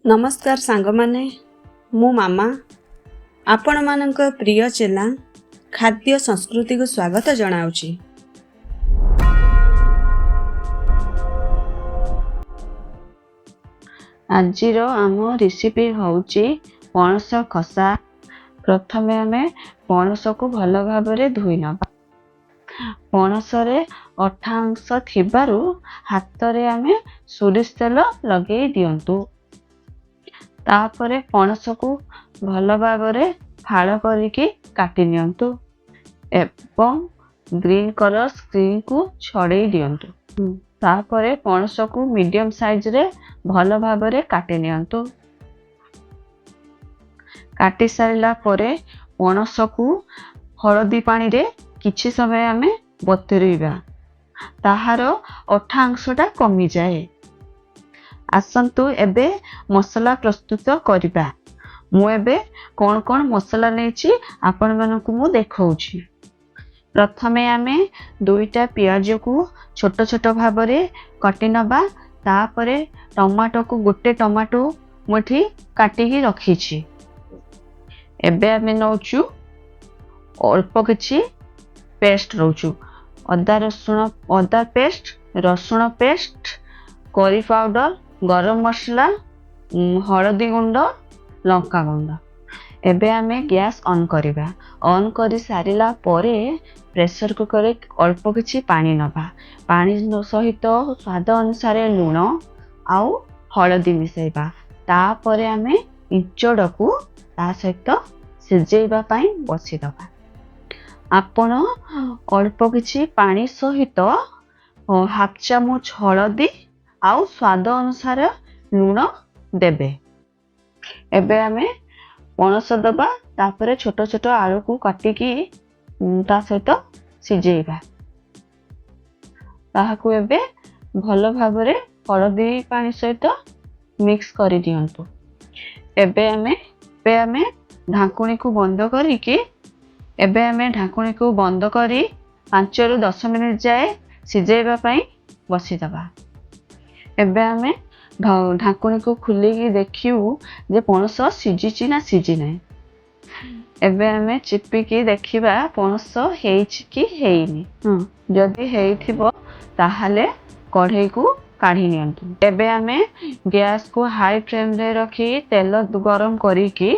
नमस्कार सांगमाने मु मामा आपण मानक प्रिय चेला खाद्य संस्कृति को स्वागत जनाउची। आजिर आम रेसिपी होउची पणस खसा। प्रथमे आमे पणस को भल भाबरे धोई नबा। पणसरे अठा अंश थिबारु हातरे आमे सोरिष तेल लगेई दियंतु। तापरे पणस को भल भाबरे फाड़ करिकी काटी नियंतु एवं ग्रीन कलर स्क्रीन को छड़ेई दियंतु। तापरे पणस को मीडियम साइज रे भल भाबरे काटी नियंतु। काटी सारिला परे पणस को हळदी पानी रे किछि समय आमे बतुरेइबा ताहार अठा अंशटा कमी जाए। आसंतु एबे मसला प्रस्तुत करिबा। मु एबे कोन कोन मसला नेछि आपण मानकु मु देखाउछि। प्रथमे आमे दुईटा पियाज को छोट छोट भाबरे कटि नबा। तापरे टमाटो को गोटे टमाटो मुठी काटिकी रखिछि। एबे आमे नौचु अल्प किछि पेस्ट रौचु अदा पेस्ट, रसुण पेस्ट, करी पाउडर, गरम मसला, हळदी गुंड, लंका गुंड। एबे आमे गैस ऑन करिबा। ऑन करी सारिला परे प्रेशर कुकर रे अल्प किछि पानी नबा। पानी सहित स्वाद अनुसार लूण आउ हळदी मिसैबा। तापरे आमे इंचड़ को ता सहित सिजेइबा पई बसी दबा। आपण अल्प किछि पानी सहित हाफ चामच हळदी आउ स्वाद अनुसार लूण देबे। एबे आमे पणस दबा। तापरे छोट छोट आलू को काटिकी ता सहित सिजेइबा। ताहाकु एबे भल भाबरे हळदी पानी सहित मिक्स करि दियंतु। एबे आमे ढाकुणी को बंद करिकी बंद करी 5 रु 10 मिनिट जाए सिजेइबा पई बसी दबा। एबे आमे ढाकुणी को खुलिकी देखिउ जे पणस सिजिची ना सिजी नै। एबे आमे चिपिकी देखिबा पणस हेइची कि हेइनी। जदि हेइथिबो ताहाले कढ़ई को काढ़ी नियंतु। एबे आमे गैस को हाई फ्लेम रे रखी तेल गरम करिकी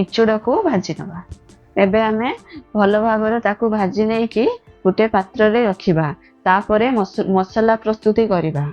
इचुड़ा को भाजी नबा। एबे आमे भल भाबरे ताकू भाजी नेकी गुटे पात्र रे रखिबा। तापरे मसला प्रस्तुति करिबा।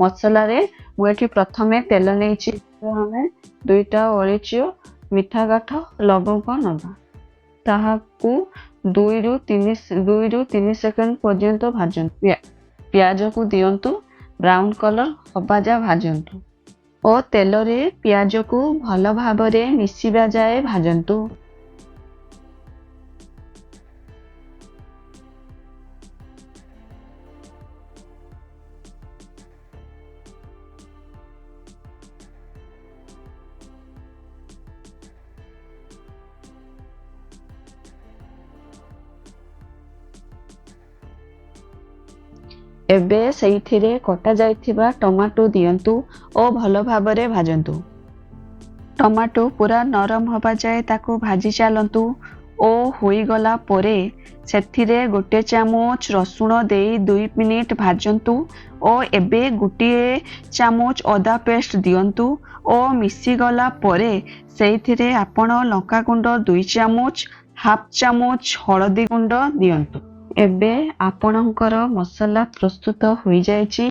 मसला रे मुएठी प्रथमे तेल नेछि। हमें दुईटा ओळिचो मिठा गाठ लवंग नबा। ताहाकू 2 रु 3 सेकंड पर्यंत भाजंतु। प्याज को दियंतु ब्राउन कलर हबा जा भाजंतु ओ तेल रे प्याज को भल भाबरे मिसिबा जाए भाजंतु। एबे सेइथिरे कटा जाइथिबा टमाटो दियंतु ओ भल भाबरे भाजंतु। टमाटो पूरा नरम हबा जाए ताको भाजी चालंतु ओ होई गला परे सेथिरे गोटे चामच रसुण देई 2 मिनिट भाजंतु ओ एबे गोटे चामच अदा पेस्ट दियंतु ओ मिसी गला परे सेइथिरे आपण लंका गुंड 2 चामच, हाफ चामच हळदी गुंड दियंतु। एबे आपणकर मसला प्रस्तुत होई जायछि।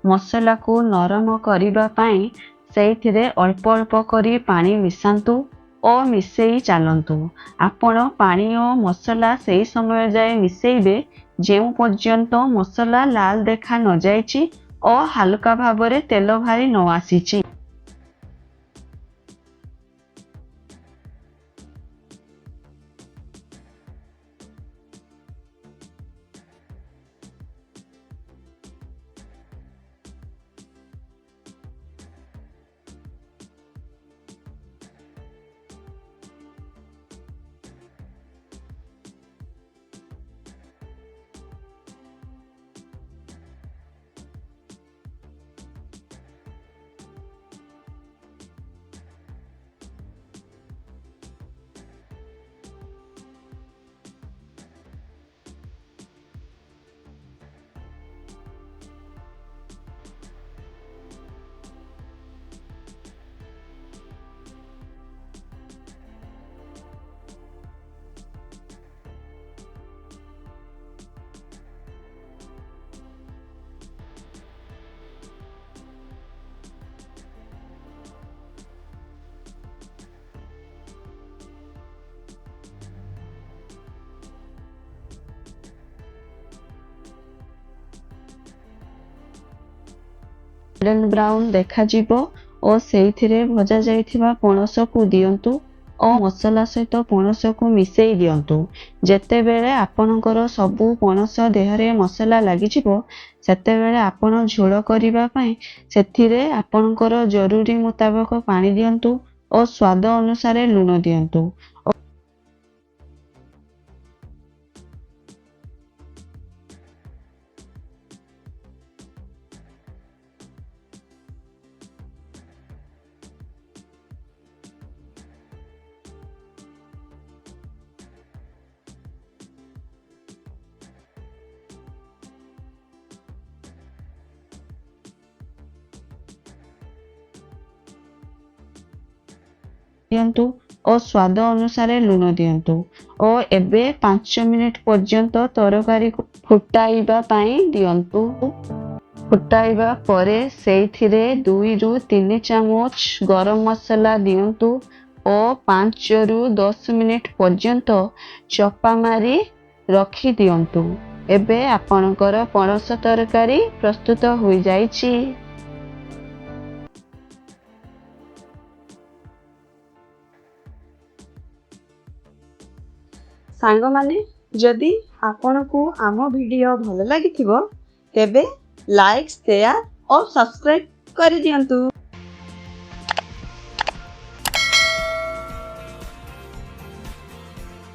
ମସଲାକୁ ନରମ କରିବା ପାଇଁ ସେଇଥିରେ ଅଳ୍ପ ଅଳ୍ପ କରି ପାଣି ମିଶାନ୍ତୁ ଓ ମିଶେଇ ଚାଲନ୍ତୁ। ଆପଣ ପାଣି ଓ ମସଲା ସେହି ସମୟ ଯାଏ ମିଶେଇବେ ଯେଉଁ ପର୍ଯ୍ୟନ୍ତ ମସଲା ଲାଲ ଦେଖା ନଯାଇଛି ଓ ହାଲକା ଭାବରେ ତେଲ ବାହାରି ନ ଆସିଛି। ଗୋଲ୍ଡେନ୍ ବ୍ରାଉନ୍ ଦେଖାଯିବ ଓ ସେଇଥିରେ ଭଜା ଯାଇଥିବା ପଣସକୁ ଦିଅନ୍ତୁ ଓ ମସଲା ସହିତ ପଣସକୁ ମିଶେଇ ଦିଅନ୍ତୁ। ଯେତେବେଳେ ଆପଣଙ୍କର ସବୁ ପଣସ ଦେହରେ ମସଲା ଲାଗିଯିବ ସେତେବେଳେ ଆପଣ ଝୋଳ କରିବା ପାଇଁ ସେଥିରେ ଆପଣଙ୍କର ଜରୁରୀ ମୁତାବକ ପାଣି ଦିଅନ୍ତୁ ଓ ସ୍ୱାଦ ଅନୁସାରେ ଲୁଣ ଦିଅନ୍ତୁ। ଦିଅନ୍ତୁ ଓ ସ୍ୱାଦ ଅନୁସାରେ ଲୁଣ ଦିଅନ୍ତୁ ଓ ଏବେ 5 ମିନିଟ୍ ପର୍ଯ୍ୟନ୍ତ ତରକାରୀକୁ ଫୁଟାଇବା ପାଇଁ ଦିଅନ୍ତୁ। ଫୁଟାଇବା ପରେ ସେଇଥିରେ 2 ରୁ 3 ଚାମଚ ଗରମ ମସଲା ଦିଅନ୍ତୁ ଓ 5 ରୁ 10 ମିନିଟ୍ ପର୍ଯ୍ୟନ୍ତ ଚପା ମାରି ରଖି ଦିଅନ୍ତୁ। ଏବେ ଆପଣଙ୍କର ପଣସ ତରକାରୀ ପ୍ରସ୍ତୁତ ହୋଇଯାଇଛି। ସାଙ୍ଗମାନେ, ଯଦି ଆପଣଙ୍କୁ ଆମ ଭିଡ଼ିଓ ଭଲ ଲାଗିଥିବ ତେବେ ଲାଇକ୍, ସେୟାର ଓ ସବସ୍କ୍ରାଇବ୍ କରିଦିଅନ୍ତୁ।